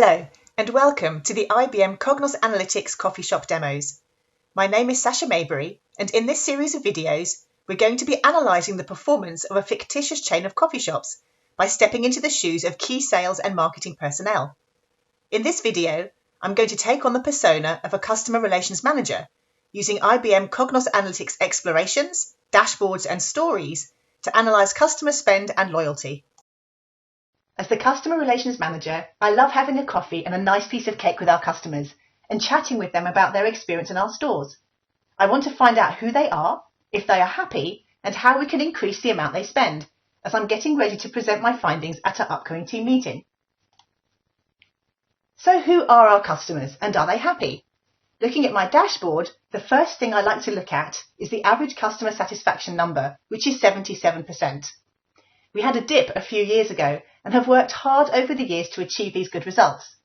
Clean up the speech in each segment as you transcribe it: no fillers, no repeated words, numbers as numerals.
Hello, and welcome to the IBM Cognos Analytics Coffee Shop Demos. My name is Sasha Maybury, and in this series of videos, we're going to be analysing the performance of a fictitious chain of coffee shops by stepping into the shoes of key sales and marketing personnel. In this video, I'm going to take on the persona of a customer relations manager using IBM Cognos Analytics explorations, dashboards, and stories to analyse customer spend and loyalty. As the customer relations manager, I love having a coffee and a nice piece of cake with our customers and chatting with them about their experience in our stores. I want to find out who they are, if they are happy, and how we can increase the amount they spend, as I'm getting ready to present my findings at our upcoming team meeting. So who are our customers and are they happy? Looking at my dashboard, the first thing I like to look at is the average customer satisfaction number, which is 77%. We had a dip a few years ago and have worked hard over the years to achieve these good results.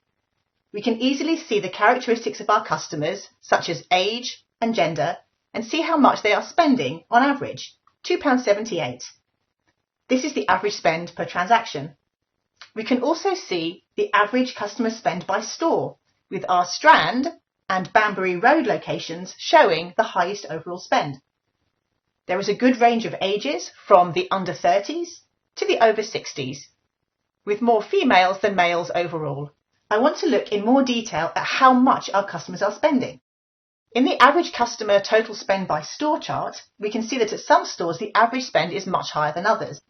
We can easily see the characteristics of our customers, such as age and gender, and see how much they are spending on average, £2.78. This is the average spend per transaction. We can also see the average customer spend by store, with our Strand and Banbury Road locations showing the highest overall spend. There is a good range of ages from the under 30s to the over 60s, with more females than males overall. I want to look in more detail at how much our customers are spending. In the average customer total spend by store chart, we can see that at some stores the average spend is much higher than others.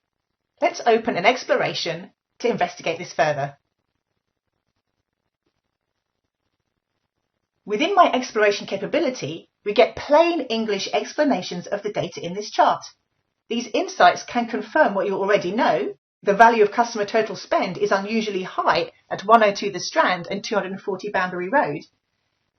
Let's open an exploration to investigate this further. Within my exploration capability, we get plain English explanations of the data in this chart. These insights can confirm what you already know. The value of customer total spend is unusually high at 102 The Strand and 240 Banbury Road,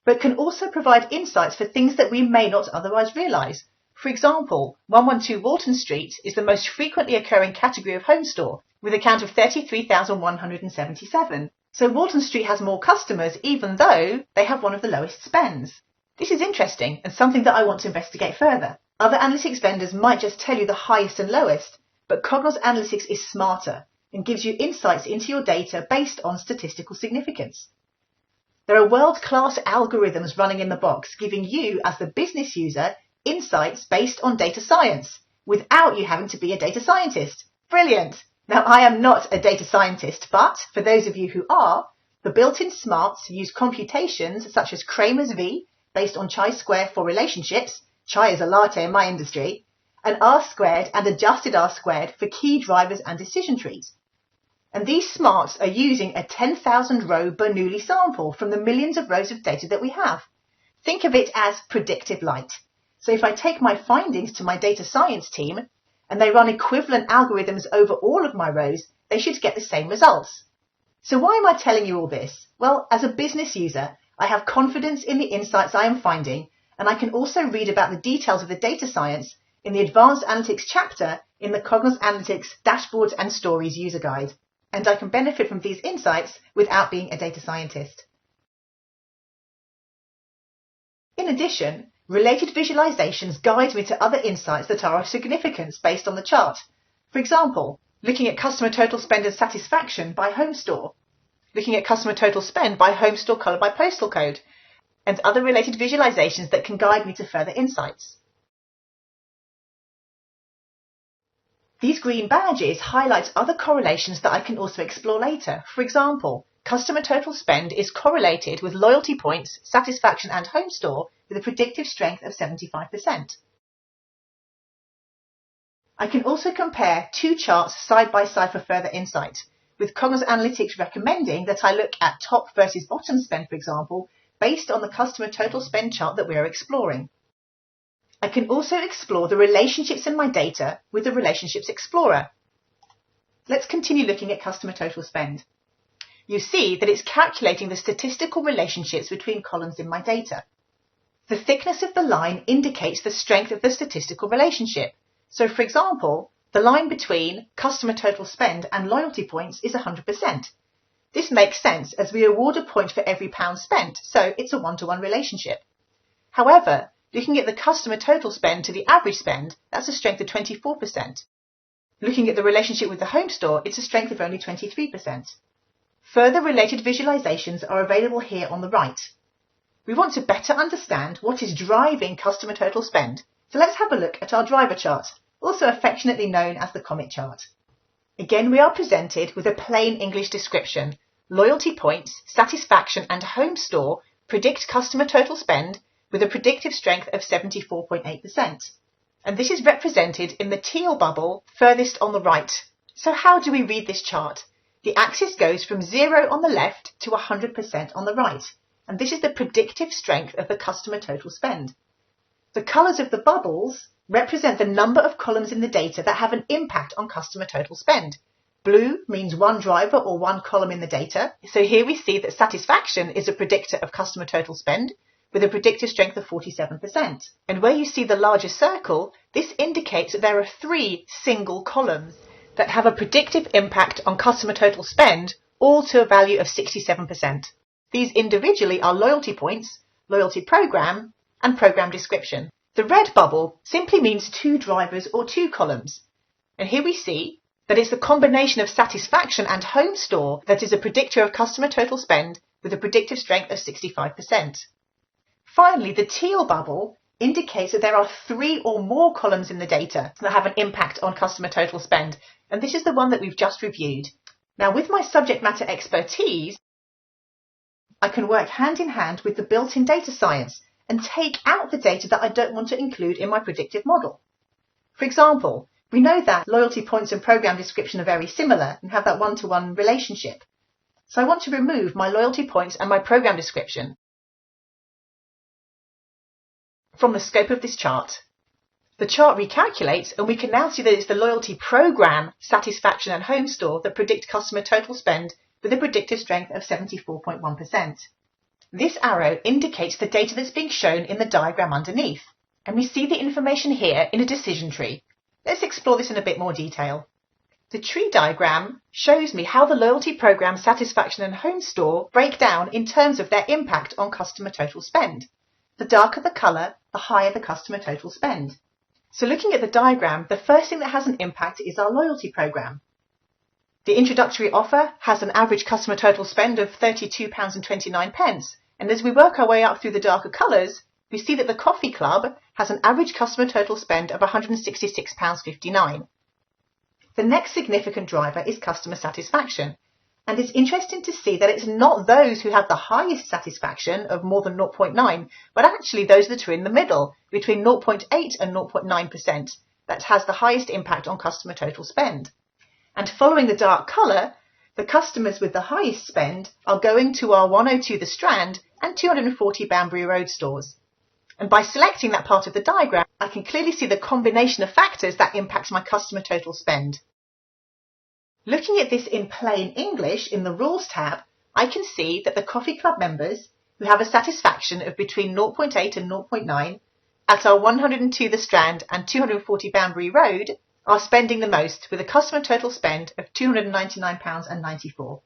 but can also provide insights for things that we may not otherwise realise. For example, 112 Walton Street is the most frequently occurring category of home store, with a count of 33,177. So Walton Street has more customers even though they have one of the lowest spends. This is interesting and something that I want to investigate further. Other analytics vendors might just tell you the highest and lowest, but Cognos Analytics is smarter and gives you insights into your data based on statistical significance. There are world-class algorithms running in the box, giving you, as the business user, insights based on data science, without you having to be a data scientist. Brilliant! Now, I am not a data scientist, but for those of you who are, the built-in smarts use computations such as Cramer's V, based on chi-square for relationships, chai is a latte in my industry, and R-squared and adjusted R-squared for key drivers and decision trees. And these smarts are using a 10,000 row Bernoulli sample from the millions of rows of data that we have. Think of it as predictive light. So if I take my findings to my data science team and they run equivalent algorithms over all of my rows, they should get the same results. So why am I telling you all this? Well, as a business user, I have confidence in the insights I am finding, and I can also read about the details of the data science in the Advanced Analytics chapter in the Cognos Analytics Dashboards and Stories user guide, and I can benefit from these insights without being a data scientist. In addition, related visualizations guide me to other insights that are of significance based on the chart. For example, looking at customer total spend and satisfaction by home store, looking at customer total spend by home store colored by postal code, and other related visualizations that can guide me to further insights. These green badges highlight other correlations that I can also explore later. For example, customer total spend is correlated with loyalty points, satisfaction, and home store with a predictive strength of 75%. I can also compare two charts side by side for further insight, with Cognos Analytics recommending that I look at top versus bottom spend, for example, based on the customer total spend chart that we are exploring. I can also explore the relationships in my data with the Relationships Explorer. Let's continue looking at customer total spend. You see that it's calculating the statistical relationships between columns in my data. The thickness of the line indicates the strength of the statistical relationship. So, for example, the line between customer total spend and loyalty points is 100%. This makes sense as we award a point for every pound spent, so it's a one-to-one relationship. However, looking at the customer total spend to the average spend, that's a strength of 24%. Looking at the relationship with the home store, it's a strength of only 23%. Further related visualizations are available here on the right. We want to better understand what is driving customer total spend, so let's have a look at our driver chart, also affectionately known as the Comet chart. Again, we are presented with a plain English description. Loyalty points, satisfaction and home store predict customer total spend with a predictive strength of 74.8%. And this is represented in the teal bubble furthest on the right. So how do we read this chart? The axis goes from 0 on the left to 100% on the right, and this is the predictive strength of the customer total spend. The colours of the bubbles represent the number of columns in the data that have an impact on customer total spend. Blue means one driver or one column in the data, so here we see that satisfaction is a predictor of customer total spend with a predictive strength of 47%. And where you see the larger circle, this indicates that there are 3 single columns that have a predictive impact on customer total spend, all to a value of 67%. These individually are loyalty points, loyalty program, and program description. The red bubble simply means 2 drivers or 2 columns. And here we see that it's the combination of satisfaction and home store that is a predictor of customer total spend with a predictive strength of 65%. Finally, the teal bubble indicates that there are 3 or more columns in the data that have an impact on customer total spend, and this is the one that we've just reviewed. Now, with my subject matter expertise, I can work hand in hand with the built-in data science and take out the data that I don't want to include in my predictive model. For example, we know that loyalty points and program description are very similar and have that one-to-one relationship. So I want to remove my loyalty points and my program description from the scope of this chart. The chart recalculates, and we can now see that it's the loyalty program, satisfaction and home store that predict customer total spend with a predictive strength of 74.1%. This arrow indicates the data that's being shown in the diagram underneath, and we see the information here in a decision tree. Let's explore this in a bit more detail. The tree diagram shows me how the loyalty program, satisfaction and home store break down in terms of their impact on customer total spend. The darker the colour, the higher the customer total spend. So looking at the diagram, the first thing that has an impact is our loyalty program. The introductory offer has an average customer total spend of £32.29, and as we work our way up through the darker colours, we see that the coffee club has an average customer total spend of £166.59. The next significant driver is customer satisfaction, and it's interesting to see that it's not those who have the highest satisfaction of more than 0.9, but actually those that are in the middle, between 0.8 and 0.9%, that has the highest impact on customer total spend. And following the dark colour, the customers with the highest spend are going to our 102 The Strand and 240 Banbury Road stores. And by selecting that part of the diagram, I can clearly see the combination of factors that impact my customer total spend. Looking at this in plain English in the Rules tab, I can see that the Coffee Club members who have a satisfaction of between 0.8 and 0.9 at our 102 The Strand and 240 Banbury Road are spending the most with a customer total spend of £299.94.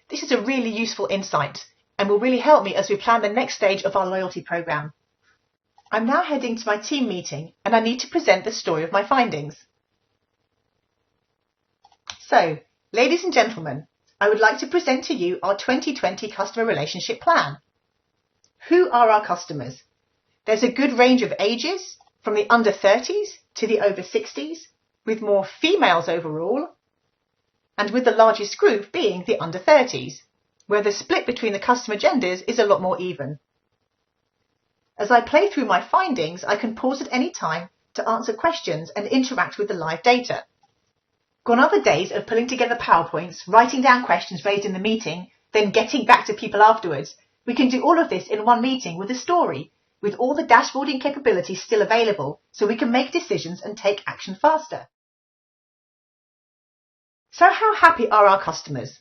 This is a really useful insight and will really help me as we plan the next stage of our loyalty programme. I'm now heading to my team meeting and I need to present the story of my findings. So, ladies and gentlemen, I would like to present to you our 2020 Customer Relationship Plan. Who are our customers? There's a good range of ages, from the under 30s to the over 60s, with more females overall, and with the largest group being the under 30s, where the split between the customer genders is a lot more even. As I play through my findings, I can pause at any time to answer questions and interact with the live data. Gone are the days of pulling together PowerPoints, writing down questions raised in the meeting, then getting back to people afterwards. We can do all of this in one meeting with a story, with all the dashboarding capabilities still available, so we can make decisions and take action faster. So how happy are our customers?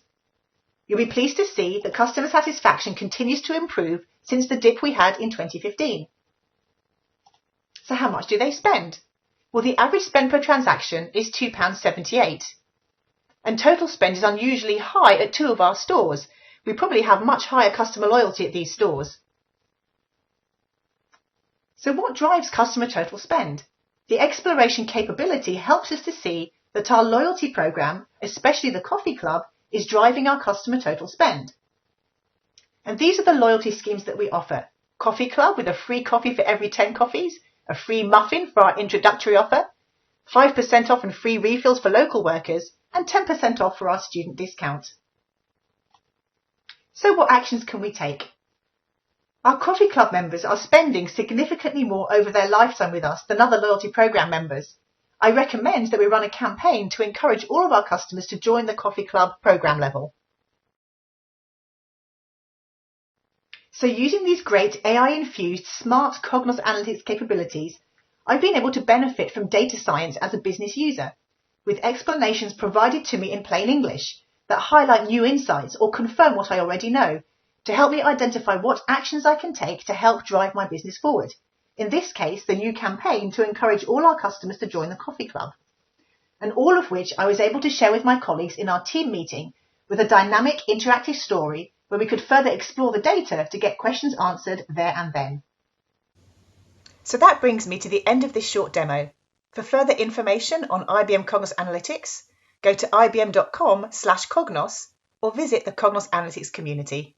You'll be pleased to see that customer satisfaction continues to improve since the dip we had in 2015. So how much do they spend? Well, the average spend per transaction is £2.78. And total spend is unusually high at 2 of our stores. We probably have much higher customer loyalty at these stores. So what drives customer total spend? The exploration capability helps us to see that our loyalty program, especially the Coffee Club, is driving our customer total spend. And these are the loyalty schemes that we offer. Coffee Club with a free coffee for every 10 coffees, a free muffin for our introductory offer, 5% off and free refills for local workers, and 10% off for our student discount. So what actions can we take? Our Coffee Club members are spending significantly more over their lifetime with us than other loyalty program members. I recommend that we run a campaign to encourage all of our customers to join the Coffee Club program level. So using these great AI-infused smart Cognos analytics capabilities, I've been able to benefit from data science as a business user, with explanations provided to me in plain English that highlight new insights or confirm what I already know, to help me identify what actions I can take to help drive my business forward. In this case, the new campaign to encourage all our customers to join the Coffee Club. And all of which I was able to share with my colleagues in our team meeting with a dynamic interactive story where we could further explore the data to get questions answered there and then. So that brings me to the end of this short demo. For further information on IBM Cognos Analytics, go to ibm.com/Cognos or visit the Cognos Analytics community.